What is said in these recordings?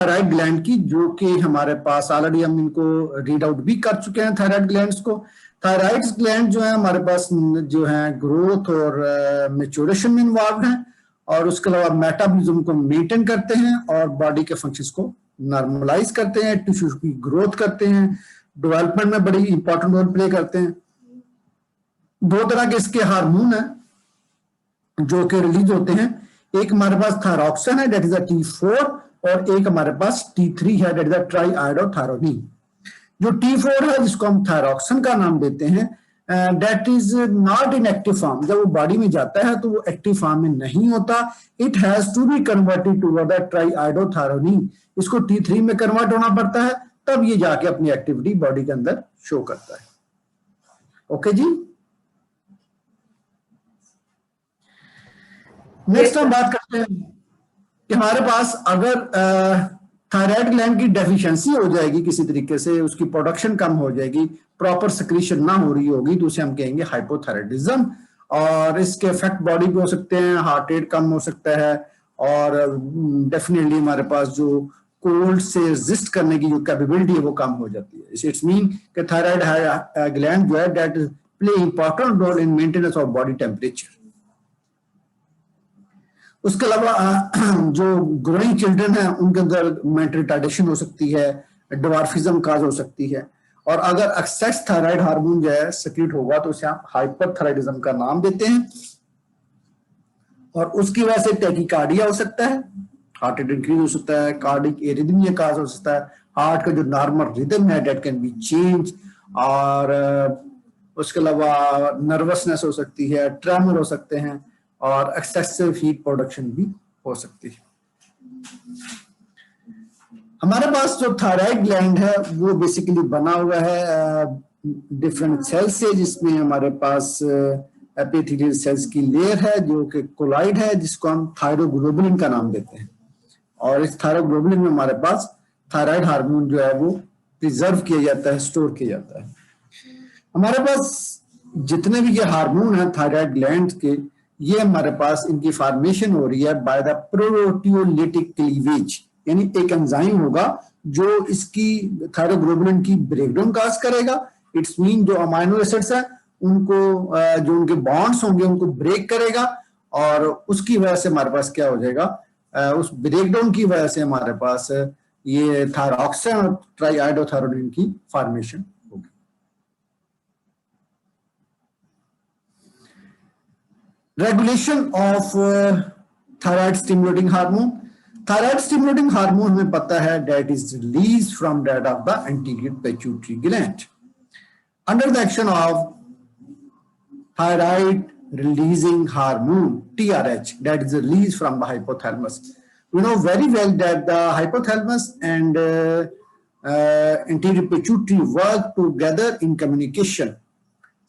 Thyroid gland की, जो कि हमारे पास ऑलरेडी हम इनको रीड आउट भी कर चुके हैं थायराइड ग्लैंड्स को। थायराइड ग्लैंड जो है हमारे पास जो है ग्रोथ और मैच्योरेशन में इन्वॉल्व है, और उसके अलावा मेटाबॉलिज्म को मेंटेन करते हैं और बॉडी के फंक्शंस को नॉर्मलाइज करते हैं, टिश्यू की ग्रोथ करते हैं, डेवलपमेंट में बड़ी इंपॉर्टेंट रोल प्ले करते हैं। दो तरह के इसके हार्मोन है जो कि रिलीज होते हैं, एक हमारे पास थायरॉक्सिन है, दैट इज अ T4, और एक हमारे पास T3 है, दैट इज अ ट्राईआयोडोथायरोडीन। जो T4 है जिसको हम थायरॉक्सिन का नाम देते हैं, that is not in active form. जब वो बॉडी में जाता है तो वो एक्टिव फॉर्म में नहीं होता, it has to be converted to the triiodothyronine. इसको T3 में कन्वर्ट होना पड़ता है, तब ये जाके अपनी एक्टिविटी बॉडी के अंदर शो करता है। ओके जी, नेक्स्ट हम बात करते हैं कि हमारे पास अगर थायराइड ग्लैंड की डेफिशिएंसी हो जाएगी, किसी तरीके से उसकी प्रोडक्शन कम हो जाएगी, प्रॉपर सिक्रीशन ना हो रही होगी, तो उसे हम कहेंगे हाइपोथायराइडिज्म। और इसके इफेक्ट बॉडी पे हो सकते हैं, हार्ट रेट कम हो सकता है, और डेफिनेटली हमारे पास जो कोल्ड से रेजिस्ट करने की जो कैपेबिलिटी है वो कम हो जाती है। इट्स मीन कि थायराइड ग्लैंड जो है that play important role in maintenance of body temperature. उसके अलावा जो ग्रोइंग चिल्ड्रन है उनके अंदर मेंटल रिटार्डेशन हो सकती है, ड्वार्फिज्म काज हो सकती है, और अगर एक्सेस थायराइड हार्मोन जो है सिक्रीट होगा तो उसे हम हाइपरथायराइडिज्म का नाम देते हैं, और उसकी वजह से टैकीकार्डिया हो सकता है, हार्ट रेट इंक्रीज हो सकता है, कार्डिक एरिथमिया काज हो सकता है, हार्ट का जो नॉर्मल रिदम है दैट कैन बी चेंज, और उसके अलावा नर्वसनेस हो सकती है, ट्रेमर हो सकते हैं, और एक्सेसिव हीट प्रोडक्शन भी हो सकती है। हमारे पास जो थायराइड ग्लैंड है वो बेसिकली बना हुआ है डिफरेंट सेल्स से, जिसमें हमारे पास एपिथेलियल सेल्स की लेयर है जो कि कोलाइड है, जिसको हम थायरोग्लोबुलिन का नाम देते हैं, और इस थायरोग्लोबुलिन में हमारे पास थायराइड हार्मोन जो है वो प्रिजर्व किया जाता है, स्टोर किया जाता है। हमारे पास जितने भी ये हार्मोन हैं थायराइड ग्लैंड के, ये हमारे पास इनकी फॉर्मेशन हो रही है बाय द प्रोटियोलिटिक क्लीवेज, यानी एक एंजाइम होगा जो इसकी थायरोग्लोबुलिन की ब्रेकडाउन काज करेगा। इट्स मीन जो अमाइनो एसिड्स हैं उनको जो उनके बॉन्ड्स होंगे उनको ब्रेक करेगा, और उसकी वजह से हमारे पास क्या हो जाएगा, उस ब्रेकडाउन की वजह से हमारे पास ये थायरॉक्सिन और ट्राईआयोडोथायरोडीन की formation. Regulation of thyroid stimulating hormone. Thyroid stimulating hormone हमें पता है that is release from that of the anterior pituitary gland under the action of thyroid releasing hormone TRH, that is released from the hypothalamus. We know very well that the hypothalamus and anterior pituitary work together in communication.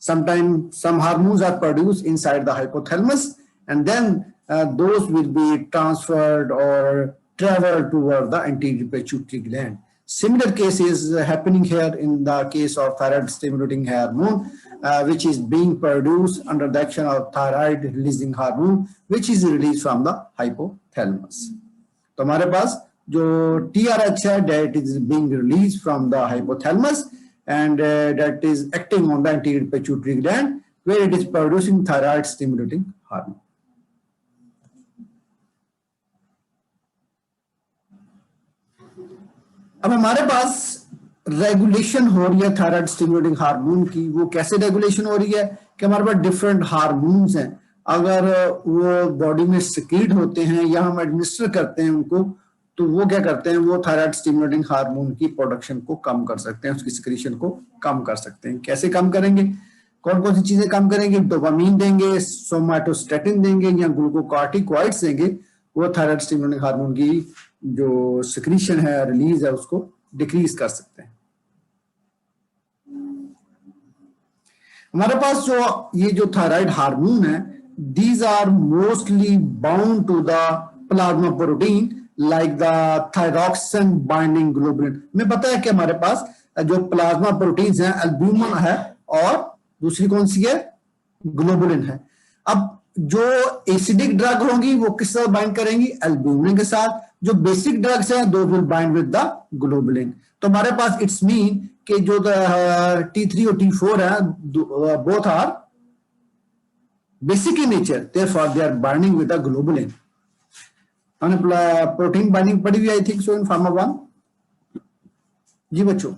Sometimes some hormones are produced inside the hypothalamus, and then those will be transferred or travel toward the anterior pituitary gland. Similar case is happening here in the case of thyroid stimulating hormone, which is being produced under the action of thyroid releasing hormone, which is released from the hypothalamus. तो हमारे पास जो TRH है that is being released from the hypothalamus, and that is acting on the anterior pituitary gland where it is producing thyroid stimulating hormone. अब हमारे पास regulation हो रही है thyroid stimulating hormone की। वो कैसे रेगुलेशन हो रही है कि हमारे पास डिफरेंट हार्मोन्स हैं, अगर वो बॉडी में सिक्रीट होते हैं या हम एडमिनिस्टर करते हैं उनको, तो वो क्या करते हैं, वो थायराइड स्टिमुलेटिंग हार्मोन की प्रोडक्शन को कम कर सकते हैं, उसकी सिक्रीशन को कम कर सकते हैं। कैसे कम करेंगे, कौन कौन सी चीजें कम करेंगे, डोपामीन देंगे, सोमैटोस्टैटिन देंगे या ग्लूकोकॉर्टिकॉइड्स देंगे, वो थायराइड स्टिमुलेटिंग हार्मोन की जो सिक्रीशन है, रिलीज है, उसको डिक्रीज कर सकते हैं। हमारे पास जो ये जो थायराइड हार्मोन है, these are mostly bound to the plasma protein like the thyroxine binding globulin. हमें पता है कि हमारे पास जो प्लाज्मा प्रोटीन्स हैं, एल्ब्यूमिन है और दूसरी कौन सी है, ग्लोबुलिन है। अब जो एसिडिक ड्रग होंगी वो किस साथ बाइंड करेंगी, एल्ब्यूमिन के साथ। जो बेसिक ड्रग्स हैं दो will bind with the globulin. तो हमारे पास इट्स मीन कि जो T3 और T4 है both are basic in nature, therefore they are binding with the globulin. हमने प्रोटीन बाइंडिंग पढ़ी हुई I think so in pharma 1। जी बच्चों,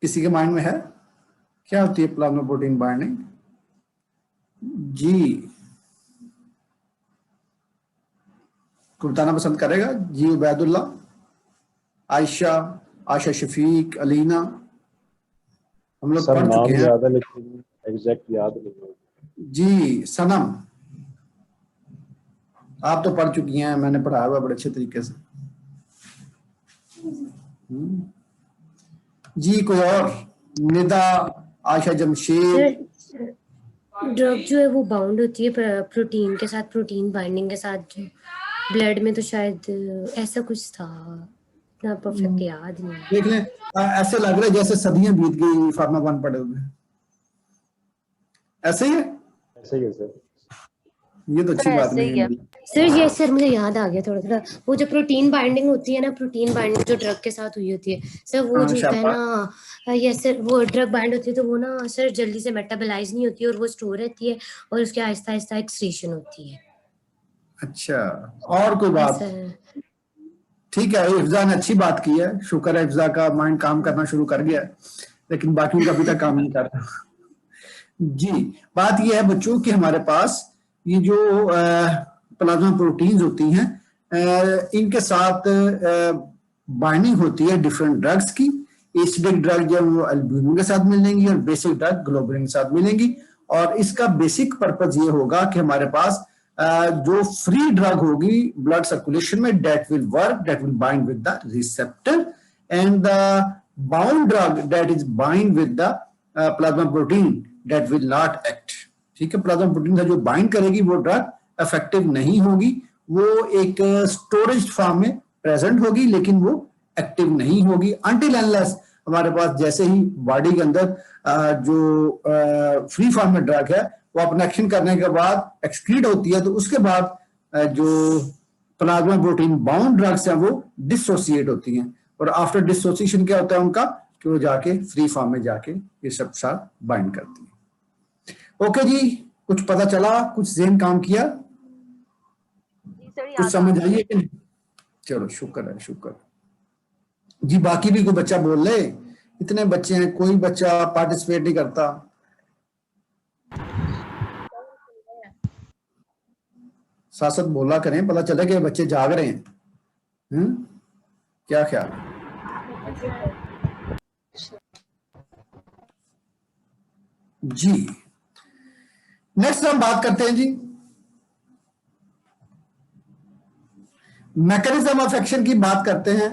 किसी के माइंड में है क्या होती है प्लाज्मा प्रोटीन बाइंडिंग? जी कोई बताना पसंद करेगा? जी उबैदुल्ला, आयशा, आशा शफीक, अलीना, हम लोग पढ़ चुके हैं। याद है लेकिन एग्जैक्ट याद नहीं। जी सनम, आप तो पढ़ चुकी हैं, मैंने पढ़ाया हुआ बड़े अच्छे तरीके से। जी कोई और? निदा, आशा जमशेद। ड्रग जो है वो बाउंड होती है प्रोटीन के साथ, प्रोटीन बाइंडिंग के साथ जो ब्लड में, तो शायद ऐसा कुछ था, इतना परफेक्ट याद नहीं। देख लें, ऐसे लग रहा है जैसे सदियां बीत गई फार्मा 1 पढ़े हुए। ऐसे ही है? ऐसे ही है सर। ये तो अच्छी बात नहीं है सर। ये सर मुझे याद आ गया थोड़ा थोड़ा, वो जो प्रोटीन बाइंडिंग होती है ना, प्रोटीन बाइंडिंग जो ड्रग के साथ हुई होती है सर, वो जो होता है ना, ये सर वो ड्रग बाइंड होती है तो वो ना सर जल्दी से मेटाबोलाइज नहीं होती है और वो स्टोर रहती है और उसके आहिस्ता आहिस्ता एक्सक्रीशन होती है। अच्छा, और कोई बात? ठीक है, इफ्जा ने अच्छी बात की है, शुक्र है इफ्जा का माइंड काम करना शुरू कर गया, लेकिन बाकी का अभी तक काम नहीं कर रहा। जी बात यह है बच्चों कि हमारे पास ये जो प्लाज्मा प्रोटीन्स होती हैं, इनके साथ बाइंडिंग होती है डिफरेंट ड्रग्स की। एसिडिक ड्रग जो वो एल्ब्यूमिन के साथ मिलेंगी और बेसिक ड्रग ग्लोबुलिन के साथ मिलेंगी। और इसका बेसिक पर्पज ये होगा कि हमारे पास जो फ्री ड्रग होगी ब्लड सर्कुलेशन में, that will work, that will bind with the receptor, and the bound drug that is bind with the plasma protein that will not act. ठीक है, प्लाज्मा प्रोटीन से जो बाइंड करेगी वो drug effective नहीं होगी, वो एक स्टोरेज फॉर्म में प्रेजेंट होगी लेकिन वो एक्टिव नहीं होगी अनटिल अनलेस हमारे पास जैसे ही बॉडी के अंदर जो फ्री फॉर्म में ड्रग है वो अपना एक्शन करने के बाद एक्सक्रीट होती है, तो उसके बाद जो प्लाज्मा प्रोटीन बाउंड ड्रग्स हैं वो डिसोसिएट होती हैं। और आफ्टर डिसोसिएशन क्या होता है उनका, कि वो जाके फ्री फॉर्म में जाके ये सब साथ बाइंड करती है। ओके जी, कुछ पता चला, कुछ ज़हन काम किया, कुछ समझ आई है कि नहीं? चलो शुक्र है, शुक्र जी। बाकी भी कोई बच्चा बोल ले, इतने बच्चे हैं कोई बच्चा पार्टिसिपेट नहीं करता। साथ साथ बोला करें, पता चले कि बच्चे जाग रहे हैं। क्या ख्याल? जी नेक्स्ट हम बात करते हैं जी मैकेनिज्म ऑफ एक्शन की बात करते हैं,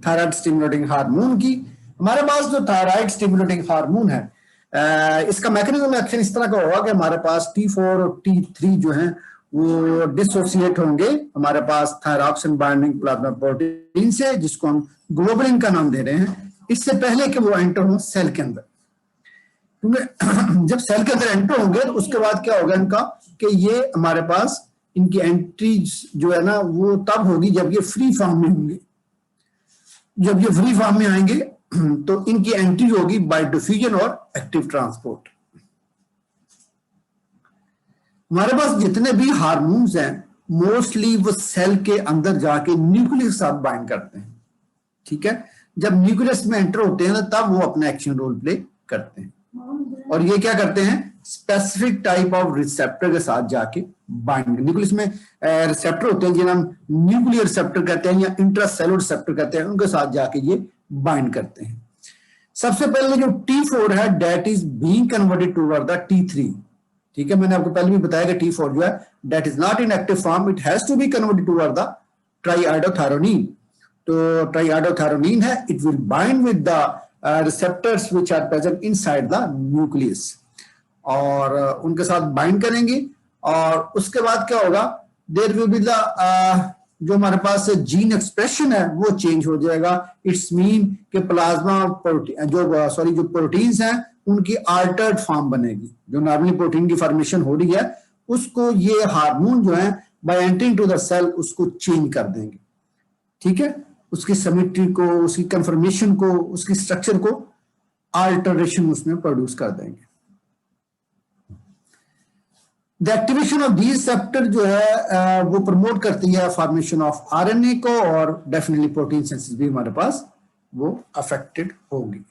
थायराइड स्टिमुलेटिंग हार्मोन की। हमारे पास जो थायराइड स्टिमुलेटिंग हार्मोन है, इसका मैकेनिज्म एक्शन इस तरह का होगा कि हमारे पास T4 और T3 जो हैं वो डिसोसिएट होंगे हमारे पास थायरॉक्सिन बाइंडिंग प्लाज्मा प्रोटीन से, जिसको हम ग्लोबुलिन का नाम दे रहे हैं, इससे पहले कि वो एंटर हो सेल के अंदर। क्योंकि जब सेल के अंदर एंटर होंगे तो उसके बाद क्या होगा इनका, कि ये हमारे पास इनकी एंट्री जो है ना वो तब होगी जब ये फ्री फॉर्म में होंगे। जब ये फ्री फॉर्म में आएंगे तो इनकी एंट्री होगी बाय डिफ्यूजन और एक्टिव ट्रांसपोर्ट। हमारे पास जितने भी हार्मोन्स हैं मोस्टली वो सेल के अंदर जाके न्यूक्लियस के साथ बाइंड करते हैं। ठीक है, जब न्यूक्लियस में एंटर होते हैं तब वो अपना एक्शन रोल प्ले करते हैं, और ये क्या करते हैं, स्पेसिफिक टाइप ऑफ रिसेप्टर के साथ जाके बाइंड। न्यूक्लियस में रिसेप्टर होते हैं जिन्हें हम न्यूक्लियर रिसेप्टर कहते हैं या इंट्रासेलुलर रिसेप्टर कहते हैं, उनके साथ जाके ये बाइंड करते हैं। सबसे पहले जो T4 है that is being converted toward the T3। ठीक है, मैंने आपको पहले भी बताया कि T4 जो है that is not in active form, it has to be converted toward the triiodothyronine. तो ट्राइआइडोथायरोनिन है, it will bind with the receptors which are present inside the nucleus, और उनके साथ बाइंड करेंगे। और उसके बाद क्या होगा, देयर विल बी द जो हमारे पास जीन एक्सप्रेशन है वो चेंज हो जाएगा। इट्स मीन कि प्लाज्मा प्रोटीन जो प्रोटीन्स हैं उनकी अल्टर्ड फॉर्म बनेगी। जो नॉर्मली प्रोटीन की फॉर्मेशन हो रही है उसको ये हार्मोन जो है by entering to the cell उसको चेंज कर देंगे। ठीक है, उसकी सिमेट्री को, उसकी कंफर्मेशन को, उसकी स्ट्रक्चर को अल्टरेशन उसमें प्रोड्यूस कर देंगे। The activation of these receptor जो है वो प्रमोट करती है फॉर्मेशन ऑफ आरएनए को, और डेफिनेटली प्रोटीन सिंथेसिस भी हमारे पास वो अफेक्टेड होगी।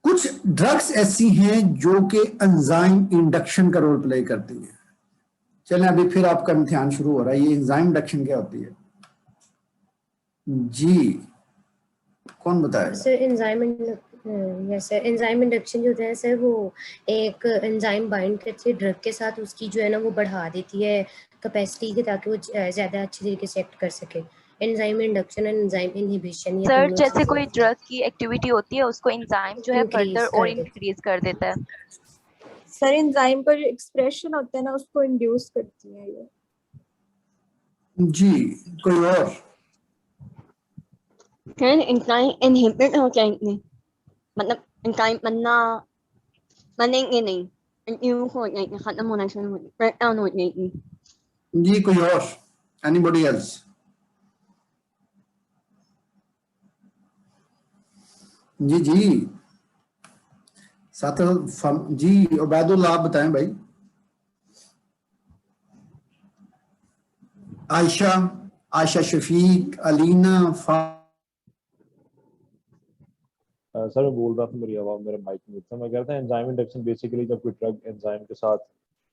कुछ ड्रग्स ऐसी हैं जो कि एंजाइम इंडक्शन का रोल प्ले करती हैं। चलें, अभी फिर आपका इम्तिहान शुरू हो रहा है, ये एंजाइम इंडक्शन क्या होती है जी, कौन बताएगा? सर एंजाइम इंडक्शन जो होता है सर, वो एक एंजाइम बाइंड करती है ड्रग के साथ, उसकी जो है ना वो बढ़ा देती है कैपेसिटी के, ताकि वो ज्यादा अच्छे तरीके से एक्ट कर सके। Enzyme induction and enzyme inhibition, ये सर जैसे कोई ड्रग की एक्टिविटी होती है उसको एंजाइम जो है फर्दर और इंक्रीज कर देता है। सर एंजाइम का जो एक्सप्रेशन होता है ना उसको इंड्यूस करती है ये। जी, कोई और? एंजाइम इनहिबिट हो जाएंगे, मतलब एंजाइम बनेंगे नहीं, इंड्यूस हो जाएंगे, खत्म होना शुरू हो जाएंगे, ब्रेक डाउन हो जाएंगी। जी, कोई और? Anybody else? जी जी, साथ जी, उबैदुल्लाह आप बताएं भाई। आयशा शफीक, अलीना, सर मैं बोल रहा था, मेरी आवाज, मेरा माइक नहीं था। मैं कह रहा था एंजाइम इंडक्शन बेसिकली जब कोई ड्रग एंजाइम के साथ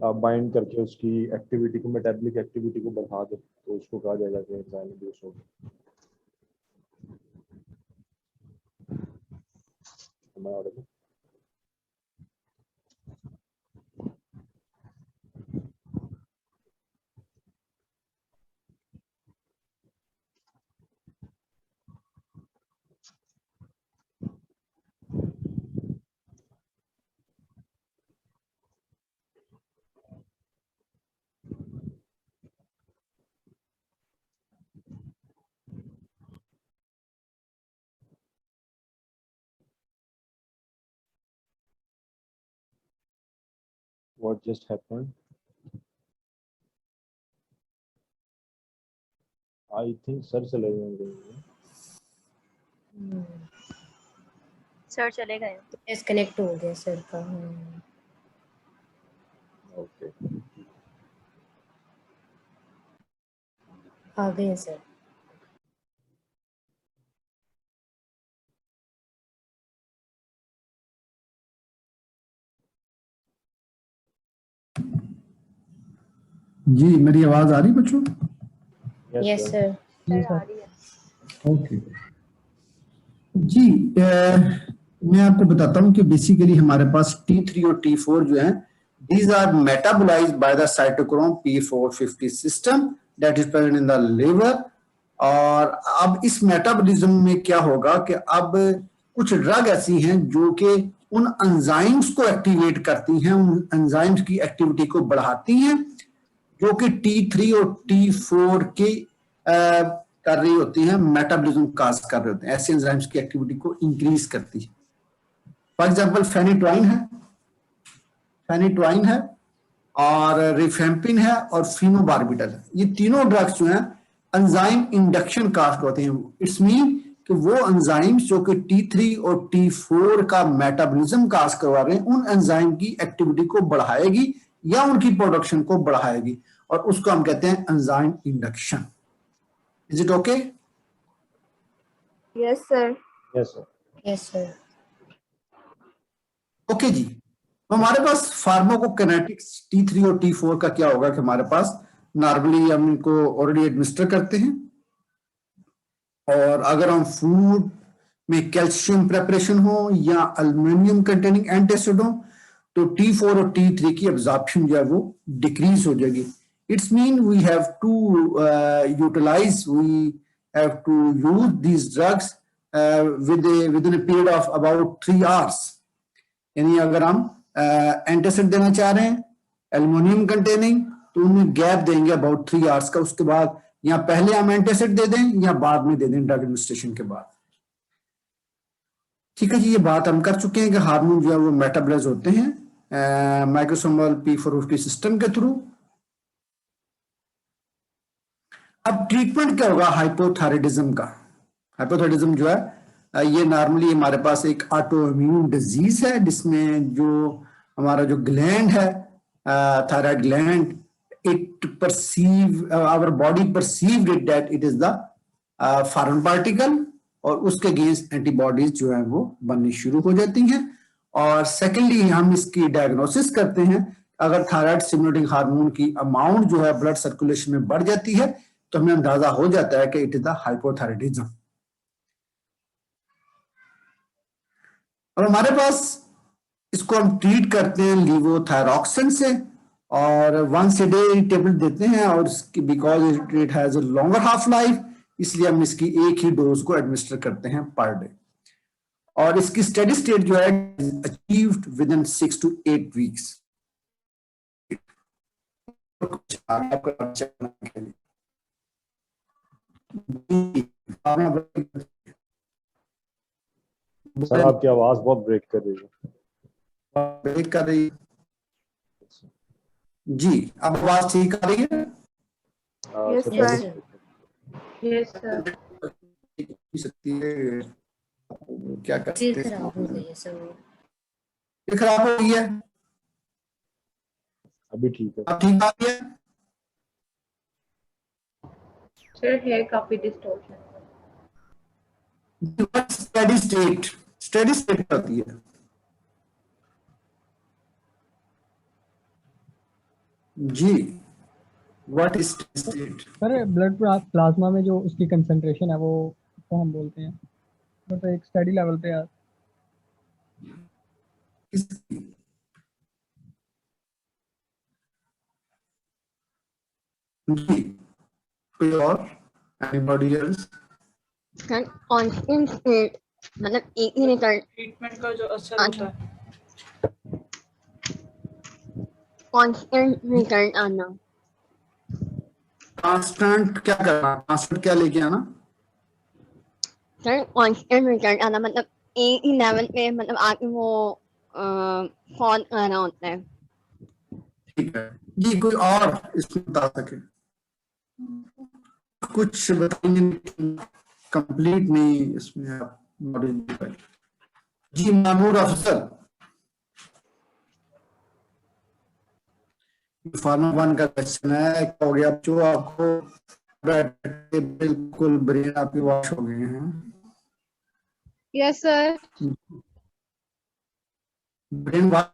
बाइंड करके उसकी एक्टिविटी को, मेटाबॉलिक एक्टिविटी को बढ़ा दे, तो उसको कहा जाएगा कि एंजाइम इंड्यूस हो गया। What just happened? I think sir चले गए। सर चले गए, डिस्कनेक्ट हो गया सर का। ओके, आ गए सर। जी, मेरी आवाज आ रही बच्चों? Yes sir. आ रही है। ओके जी, मैं आपको बताता हूँ कि बेसिकली हमारे पास T3 और T4 जो है, these are metabolized by the cytochrome P450 system that is present in the liver। और अब इस मेटाबॉलिज्म में क्या होगा कि अब कुछ ड्रग ऐसी हैं जो कि उन एंजाइम्स को एक्टिवेट करती हैं, उन एंजाइम्स की एक्टिविटी को बढ़ाती हैं, जो कि T3 और T4 की कर रही होती हैं, मेटाबॉलिज्म काज कर रहे होते हैं, ऐसे एंजाइम्स की एक्टिविटी को इंक्रीज करती है। फॉर एग्जांपल फेनिटोइन है और रिफेम्पिन है और फिनोबार्बिटल है। ये तीनों ड्रग्स जो हैं एंजाइम इंडक्शन कास्ट होते हैं। इट्स मीन कि वो एंजाइम्स जो कि T3 और T4 का मेटाबॉलिज्म काज करवा रहे हैं, उन एंजाइम की एक्टिविटी को बढ़ाएगी या उनकी प्रोडक्शन को बढ़ाएगी, और उसको हम कहते हैं enzyme induction. Is it okay? Yes sir. yes sir, yes sir. Okay जी, तो हमारे पास फार्माकोकाइनेटिक्स T3 और T4 का क्या होगा कि हमारे पास नॉर्मली हम इनको ऑलरेडी एडमिनिस्टर करते हैं, और अगर हम फूड में कैल्शियम प्रेपरेशन हो या अल्युमिनियम कंटेनिंग एंटासिड हो, तो T4 और T3 की एब्जॉर्प्शन जो है वो डिक्रीज हो जाएगी। It's mean we have to have to use these drugs within a period of about 3 hours। यानी अगर हम एंटासिड देना चाह रहे हैं एल्युमिनियम कंटेनिंग, तो उन्हें गैप देंगे अबाउट 3 आवर्स का। उसके बाद या पहले हम एंटासिड दे दें या बाद में दे दें ड्रग एडमिनिस्ट्रेशन के बाद। ठीक है जी, ये बात हम कर चुके हैं कि हार्मोन जो है वो मेटाबॉलाइज होते हैं माइक्रोसोमल P450 सिस्टम के थ्रू। अब ट्रीटमेंट क्या होगा हाइपोथायराइडिज्म का? हाइपोथायराइडिज्म जो है ये नॉर्मली हमारे पास एक ऑटो इम्यून डिजीज है, जिसमें जो हमारा जो ग्लैंड है, thyroid gland, it perceive our body perceived it that it is the foreign particle, और उसके अगेंस्ट एंटीबॉडीज जो है वो बननी शुरू हो जाती हैं। और सेकेंडली हम इसकी डायग्नोसिस करते हैं। अगर थायराइड स्टिमुलेटिंग हार्मोन की अमाउंट जो है ब्लड सर्कुलेशन में बढ़ जाती है तो हमें अंदाजा हो जाता है कि इट इज द हाइपोथायराइडिज्म। अब हमारे पास इसको हम ट्रीट करते हैं लीवोथायरॉक्सिन से, और वंस ए डे टेबलेट देते हैं, और इसकी because it has a longer half life, इसलिए हम इसकी एक ही डोज को एडमिनिस्टर करते हैं पर डे। और इसकी स्टेडी स्टेट जो है achieved with in 6 to 8 weeks. Sir आपकी आवाज बहुत ब्रेक कर रही है। ब्रेक कर रही जी, अब आवाज ठीक आ रही है? Yes, sir sir. Yes sir. सकती है, क्या कर फिर सकते खराब हो हैं? गई है सर वो। ये खराब हो गई है, अभी ठीक है। अब ठीक आ रही है? सर है काफी distortion. Steady state, steady state क्या होती है? जी, what is state? Sir blood plasma में जो उसकी कंसंट्रेशन है वो उसको हम बोलते हैं, मतलब एक स्टडी लेवल पे है। जी, कोई और? Anybody else? Sir constant state मतलब एक ही रिजल्ट, ट्रीटमेंट का जो असर होता है। कांस्टेंट रिजल्ट आना। कांस्टेंट क्या करना? कांस्टेंट क्या लेके आना? सर कांस्टेंट रिजल्ट आना मतलब एक ही लेवल पे, मतलब आके वो फॉल कर रहा होता है। ठीक है जी, कोई और इसमें बता सके? कुछ बताएंगे, कंप्लीट नहीं इसमें आप नॉलेज। जी मामूर अफसर, फार्मा वन का क्वेश्चन है, क्या हो गया जो आपको बिल्कुल ब्रेन आपकी वॉश हो गए हैं? Yes sir. Brain wash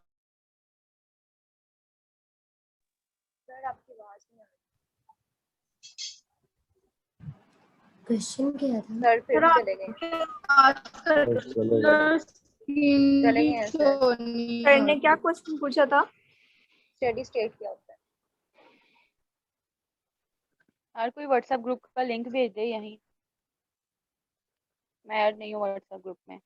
question क्या था? सर फिर चले गए। चले गए हैं सर। सर ने क्या क्वेश्चन पूछा था? स्टडी स्टेट क्या होता है? हर कोई व्हाट्सएप ग्रुप का लिंक भेज दे यहीं। मैं ऐड नहीं हूँ व्हाट्सएप ग्रुप में।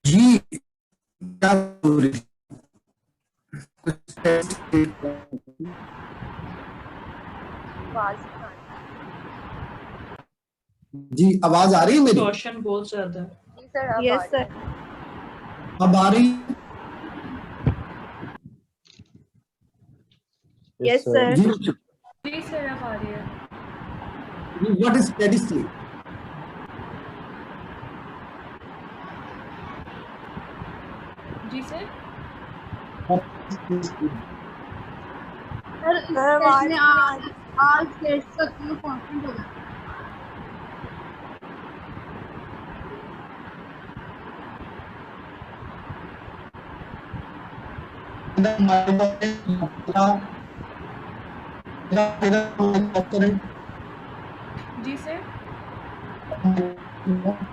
जी क्या बोल रही थी? जी आवाज आ रही है मेरी? डिस्टॉर्शन बहुत ज्यादा है। जी सर अब यस आ सर। अब आ रही है? Yes sir. जी जी सर अब आ रही है। What is steady state? जी सर। आज स्टेट्स का क्यों कांस्टेंट होगा? जी सर।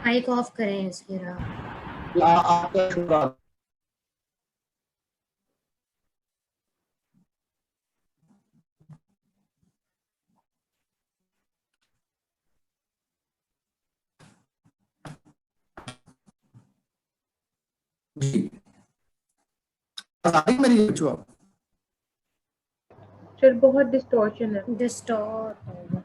माइक ऑफ करें इसके राह। आपका शुक्र। जी आ रही मेरी बच्चों? सर बहुत डिस्टॉर्शन है। डिस्टॉर्ट होगा।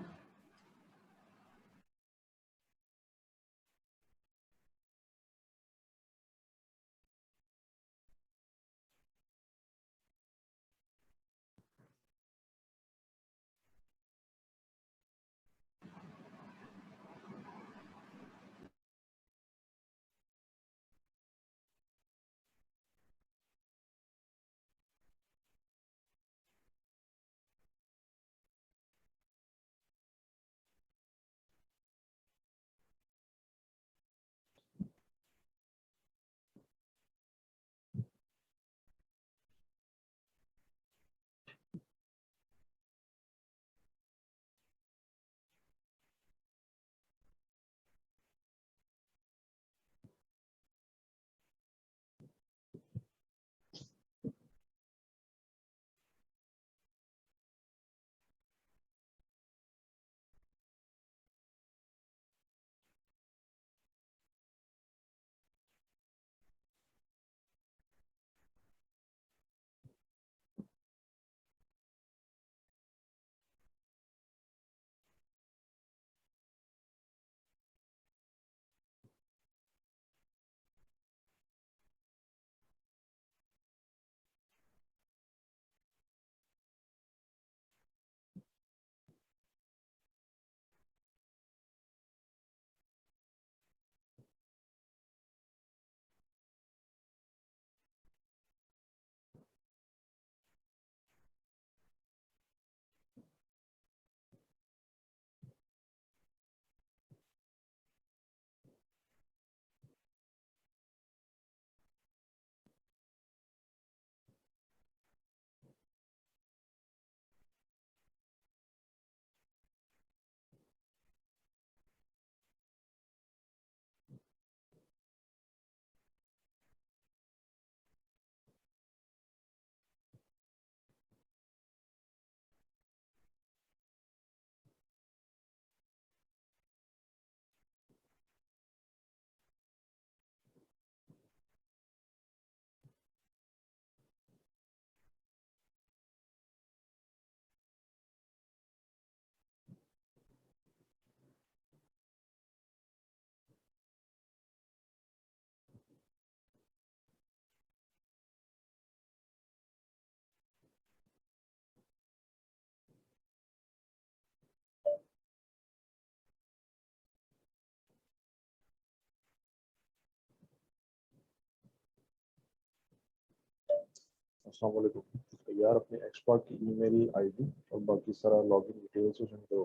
अस्सलाम वालेकुम यार, अपने एक्सपर्ट की ईमेल आईडी और बाकी सारा लॉगिन डिटेल्स उसमें दो।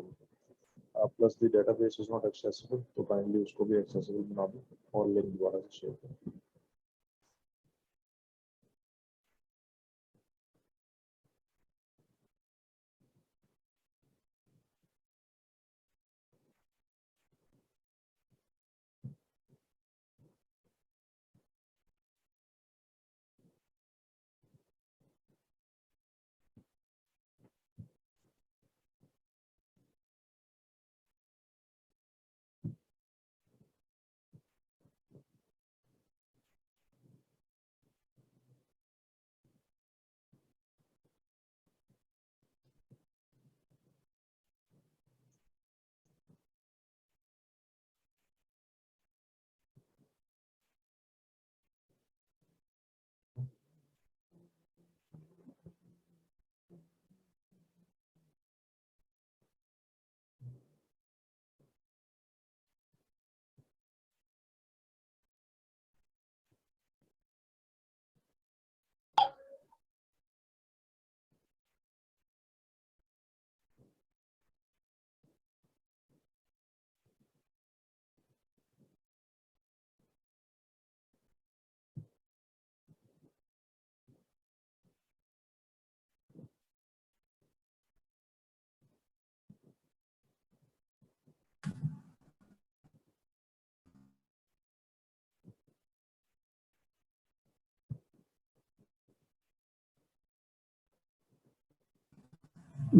Plus the database is not accessible, तो काइंडली उसको भी एक्सेसिबल बना दो और लिंक दोबारा से शेयर करो।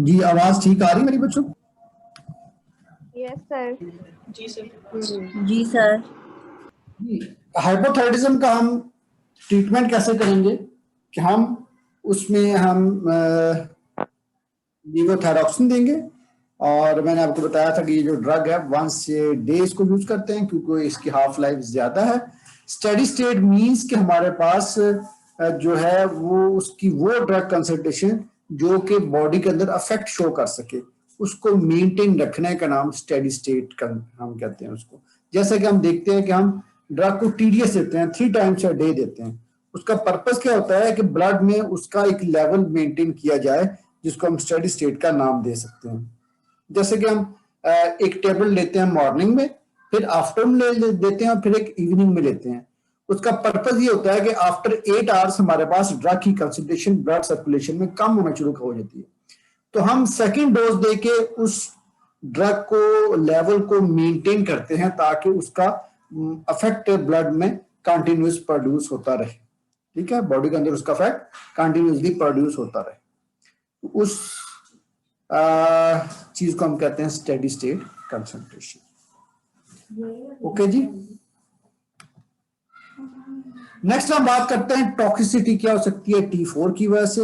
जी आवाज ठीक आ रही मेरी बच्चों? Yes sir. जी सर। जी सर। हाइपोथायराइडिज्म का हम ट्रीटमेंट कैसे करेंगे कि हम उसमें हम लीवोथायरॉक्सिन देंगे, और मैंने आपको बताया था कि ये जो ड्रग है 1 डे इसको यूज करते हैं क्योंकि इसकी हाफ लाइफ ज्यादा है। स्टेडी स्टेट मींस कि हमारे पास जो है वो उसकी वो ड्रग कंसंट्रेशन जो कि बॉडी के अंदर अफेक्ट शो कर सके, उसको मेंटेन रखने का नाम स्टेडी स्टेट का हम कहते हैं उसको। जैसे कि हम देखते हैं कि हम ड्रग को TDS देते हैं, 3 टाइम्स अ डे देते हैं। उसका पर्पस क्या होता है कि ब्लड में उसका एक लेवल मेंटेन किया जाए जिसको हम स्टेडी स्टेट का नाम दे सकते हैं। जैसे कि हम एक टेबल लेते हैं मॉर्निंग में, फिर आफ्टरनून देते हैं और फिर एक इवनिंग में लेते हैं। उसका पर्पस ये होता है कि आफ्टर 8 आवर्स हमारे पास ड्रग की कंसंट्रेशन ब्लड सर्कुलेशन में कम होना शुरू हो जाती है, तो हम सेकेंड डोज देके उस ड्रग को लेवल को मेंटेन करते हैं ताकि उसका अफेक्ट ब्लड में कंटिन्यूस प्रोड्यूस होता रहे। ठीक है, बॉडी के अंदर उसका इफेक्ट कंटिन्यूसली प्रोड्यूस होता रहे। उस चीज को हम कहते हैं स्टेडी स्टेट कंसंट्रेशन। ओके जी, नेक्स्ट हम बात करते हैं टॉक्सिसिटी क्या हो सकती है T4 की वजह से।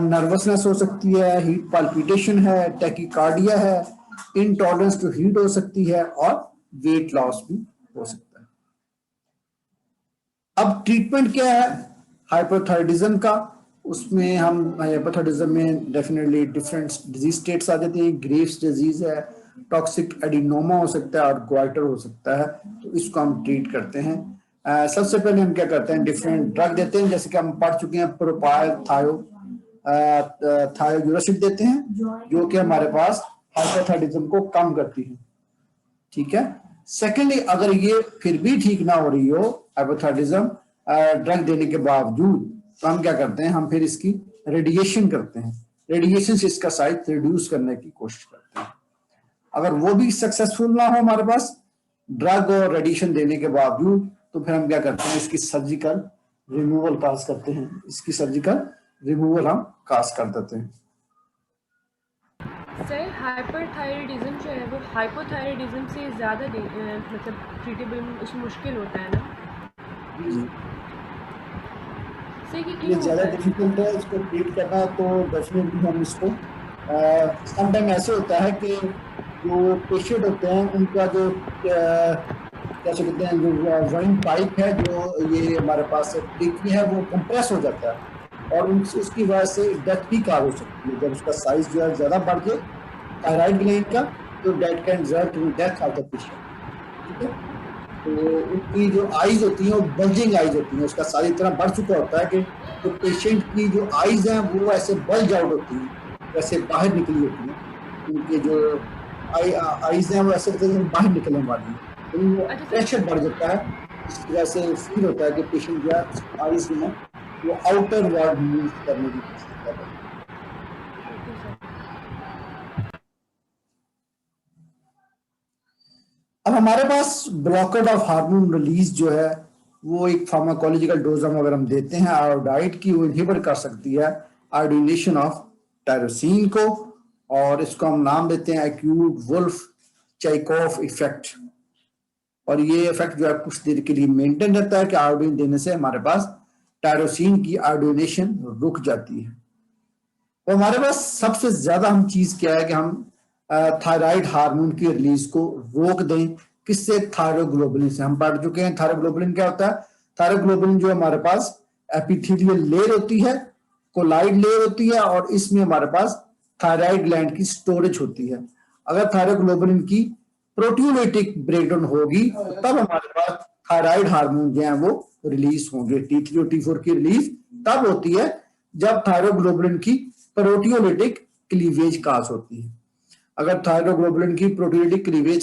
नर्वसनेस हो सकती है, हीट पाल्पिटेशन है, टैकीकार्डिया है, इंटॉलरेंस टू हीट हो सकती है और वेट लॉस भी हो सकता है। अब ट्रीटमेंट क्या है हाइपोथायराइडिज्म का, उसमें हम हाइपोथायराइडिज्म में डेफिनेटली डिफरेंट डिजीज स्टेट्स आ जाती हैं। ग्रेव्स डिजीज है, टॉक्सिक एडिनोमा हो सकता है और गोइटर हो सकता है, तो इसको हम ट्रीट करते हैं। सबसे पहले हम क्या करते हैं, डिफरेंट ड्रग देते हैं, जैसे कि हम पढ़ चुके हैं प्रोपाइल थायोयूरासिड देते हैं जो कि हमारे पास हाइपोथायराइडिज्म को कम करती है। ठीक है, सेकेंडली अगर ये फिर भी ठीक ना हो रही हो हाइपोथायराइडिज्म ड्रग देने के बावजूद, तो हम क्या करते हैं, हम फिर इसकी रेडिएशन करते हैं। रेडिएशन से इसका साइज रिड्यूस करने की कोशिश करते हैं। अगर वो भी सक्सेसफुल ना हो हमारे पास ड्रग और रेडिएशन देने के बावजूद, तो फिर हम क्या करते हैं, इसकी सर्जिकल रिमूवल काज करते हैं। इसकी सर्जिकल रिमूवल हम काज कर देते हैं। सर हाइपरथायराइडिज्म जो है वो हाइपोथायराइडिज्म से ज़्यादा मतलब ट्रीटेबल मुश्किल होता है ना? जी, सर ये क्यों ज़्यादा होता है? डिफिकल्ट है इसको ट्रीट करना, तो डेफिनेटली हम इसको समटाइम ऐसे होता है कि जो पेशेंट होते हैं उनका जो कैसे कहते हैं, जो वेनिंग पाइप है जो ये हमारे पास टिकी है वो कंप्रेस हो जाता है और उसकी वजह से डेथ भी कार हो सकती है। जब उसका साइज जो है ज़्यादा बढ़ जाए थायराइड ग्लैंड का, तो death can result in death of the patient. ठीक है, तो उनकी जो आईज होती हैं वो बल्जिंग आईज होती हैं, उसका साइज इतना बढ़ चुका होता है कि तो पेशेंट की जो आईज हैं वो ऐसे बल्ज आउट होती हैं, वैसे बाहर निकली होती हैं। उनकी जो आईज हैं वो ऐसे बाहर निकलने वाली हैं, तो वो प्रेशर बढ़ जाता है। इसकी वजह से फील होता है कि पेशेंट जो है आईज में वो आउटर वर्ड मूव करने की कोशिश कर रहे हैं। अब हमारे पास ब्लॉकेट ऑफ हार्मोन रिलीज जो है वो एक फार्माकोलॉजिकल डोज हम अगर हम देते हैं आयोडाइड की, वो इनहिबिट कर सकती है आयोडिनेशन ऑफ टायरोसिन को, और इसको हम नाम देते हैं एक्यूट वुल्फ चाइकोफ इफेक्ट। और ये इफेक्ट जो है कुछ देर के लिए मेंटेन रहता है कि आयोडीन देने से हमारे पास टायरोसिन की आयोडिनेशन रुक जाती है। तो हमारे पास सबसे ज्यादा हम चीज क्या है कि हम थायराइड हार्मोन की रिलीज को रोक दें। किससे? थायरोग्लोबुलिन से। हम पढ़ चुके हैं थायरोग्लोबुलिन क्या होता है। थायरोग्लोबुलिन जो हमारे पास एपिथेलियल लेयर होती है, कोलाइड लेयर होती है, और इसमें हमारे पास थायराइड ग्लैंड की स्टोरेज होती है। अगर थायरोग्लोबुलिन की प्रोटियोलिटिक ब्रेकडाउन होगी तब हमारे पास थायराइड हार्मोन जो है वो रिलीज होंगे। T3 और T4 की रिलीज तब होती है जब थायरोग्लोबुलिन की प्रोटियोलिटिक क्लीवेज काज होती है। अगर थायरोग्लोबुलिन की प्रोटियोलिटिक क्लीवेज